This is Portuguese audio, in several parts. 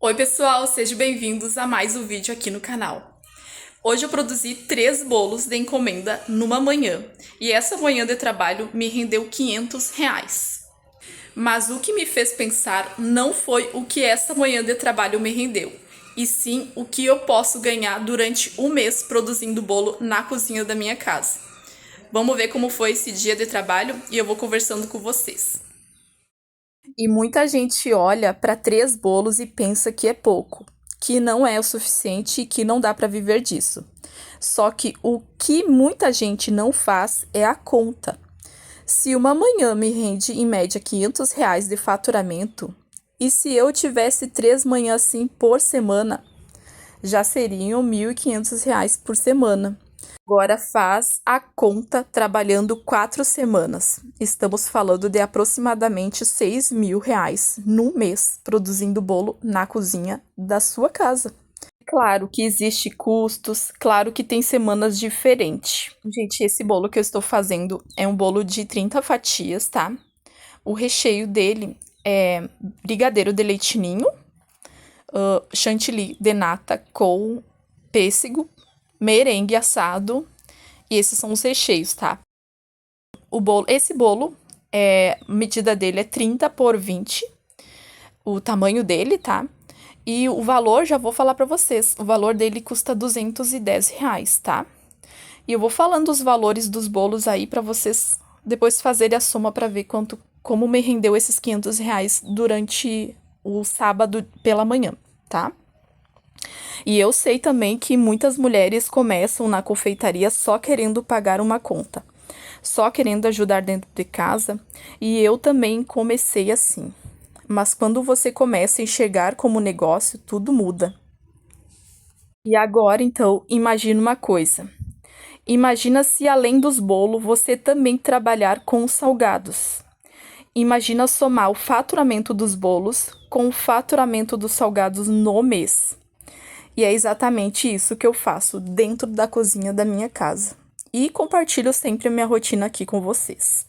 Oi pessoal, sejam bem-vindos a mais um vídeo aqui no canal. Hoje eu produzi 3 bolos de encomenda numa manhã e essa manhã de trabalho me rendeu R$ 500. Mas o que me fez pensar não foi o que essa manhã de trabalho me rendeu, e sim o que eu posso ganhar durante um mês produzindo bolo na cozinha da minha casa. Vamos ver como foi esse dia de trabalho e eu vou conversando com vocês. E muita gente olha para 3 bolos e pensa que é pouco, que não é o suficiente e que não dá para viver disso. Só que o que muita gente não faz é a conta. Se uma manhã me rende em média R$ 500 de faturamento, e se eu tivesse 3 manhãs assim por semana, já seriam R$ 1.500 por semana. Agora faz a conta trabalhando 4 semanas. Estamos falando de aproximadamente R$ 6.000 no mês produzindo bolo na cozinha da sua casa. Claro que existe custos, claro que tem semanas diferentes. Gente, esse bolo que eu estou fazendo é um bolo de 30 fatias, tá? O recheio dele é brigadeiro de leite ninho, chantilly de nata com pêssego, merengue assado, e esses são os recheios, tá? Esse bolo, a medida dele é 30 por 20, o tamanho dele, tá? E o valor, já vou falar pra vocês, o valor dele custa R$ 210, tá? E eu vou falando os valores dos bolos aí pra vocês depois fazerem a soma pra ver como me rendeu esses R$ 500 durante o sábado pela manhã, tá? E eu sei também que muitas mulheres começam na confeitaria só querendo pagar uma conta, só querendo ajudar dentro de casa, e eu também comecei assim. Mas quando você começa a enxergar como negócio, tudo muda. E agora, então, imagina uma coisa. Imagina se além dos bolos você também trabalhar com os salgados. Imagina somar o faturamento dos bolos com o faturamento dos salgados no mês. E é exatamente isso que eu faço dentro da cozinha da minha casa. E compartilho sempre a minha rotina aqui com vocês.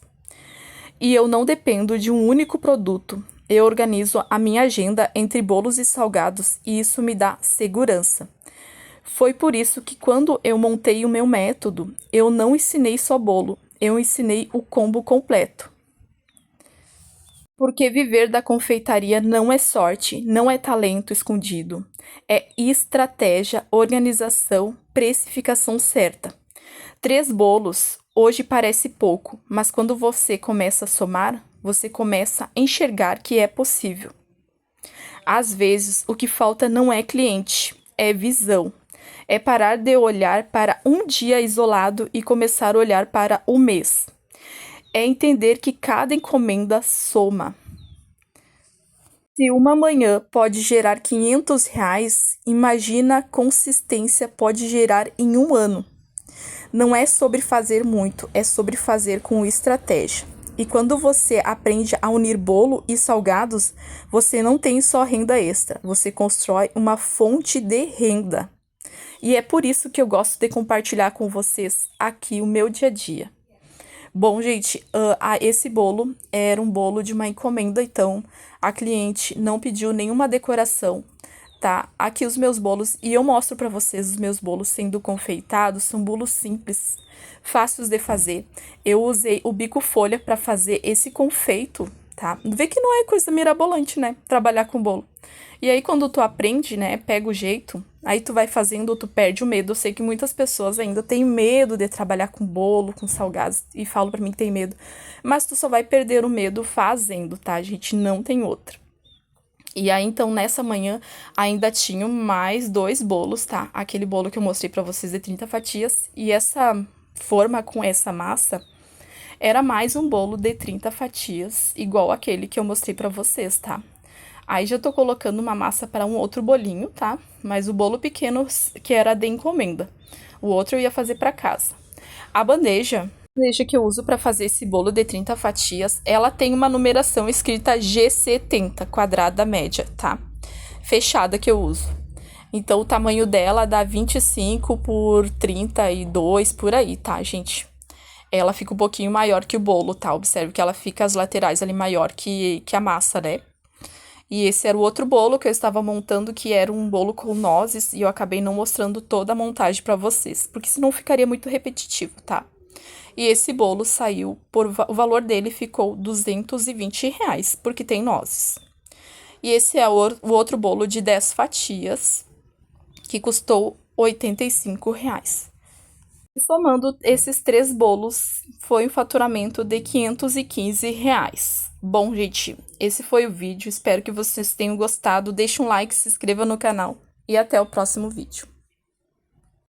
E eu não dependo de um único produto. Eu organizo a minha agenda entre bolos e salgados e isso me dá segurança. Foi por isso que quando eu montei o meu método, eu não ensinei só bolo, eu ensinei o combo completo. Porque viver da confeitaria não é sorte, não é talento escondido. É estratégia, organização, precificação certa. 3 bolos hoje parece pouco, mas quando você começa a somar, você começa a enxergar que é possível. Às vezes, o que falta não é cliente, é visão. É parar de olhar para um dia isolado e começar a olhar para o mês. É entender que cada encomenda soma. Se uma manhã pode gerar R$ 500, imagina a consistência pode gerar em um ano. Não é sobre fazer muito, é sobre fazer com estratégia. E quando você aprende a unir bolo e salgados, você não tem só renda extra, você constrói uma fonte de renda. E é por isso que eu gosto de compartilhar com vocês aqui o meu dia a dia. Bom, gente, esse bolo era um bolo de uma encomenda, então a cliente não pediu nenhuma decoração, tá? Aqui os meus bolos, e eu mostro pra vocês os meus bolos sendo confeitados, são bolos simples, fáceis de fazer. Eu usei o bico folha pra fazer esse confeito, tá? Vê que não é coisa mirabolante, né? Trabalhar com bolo. E aí, quando tu aprende, né, pega o jeito, aí tu vai fazendo, tu perde o medo. Eu sei que muitas pessoas ainda têm medo de trabalhar com bolo, com salgados, e falam pra mim que tem medo. Mas tu só vai perder o medo fazendo, tá, gente? Não tem outra. E aí, então, nessa manhã, ainda tinham mais 2 bolos, tá? Aquele bolo que eu mostrei pra vocês de 30 fatias. E essa forma com essa massa era mais um bolo de 30 fatias, igual aquele que eu mostrei pra vocês, tá? Aí já tô colocando uma massa para um outro bolinho, tá? Mas o bolo pequeno que era de encomenda. O outro eu ia fazer para casa. A bandeja que eu uso para fazer esse bolo de 30 fatias, ela tem uma numeração escrita G70, quadrada média, tá? Fechada que eu uso. Então o tamanho dela dá 25 por 32, por aí, tá, gente? Ela fica um pouquinho maior que o bolo, tá? Observe que ela fica as laterais ali maior que a massa, né? E esse era o outro bolo que eu estava montando, que era um bolo com nozes, e eu acabei não mostrando toda a montagem para vocês, porque senão ficaria muito repetitivo, tá? E esse bolo saiu, o valor dele ficou R$ 220, porque tem nozes. E esse é o outro bolo de 10 fatias, que custou R$ 85. E somando esses 3 bolos, foi um faturamento de R$ 515. Bom, gente, esse foi o vídeo. Espero que vocês tenham gostado. Deixe um like, se inscreva no canal e até o próximo vídeo.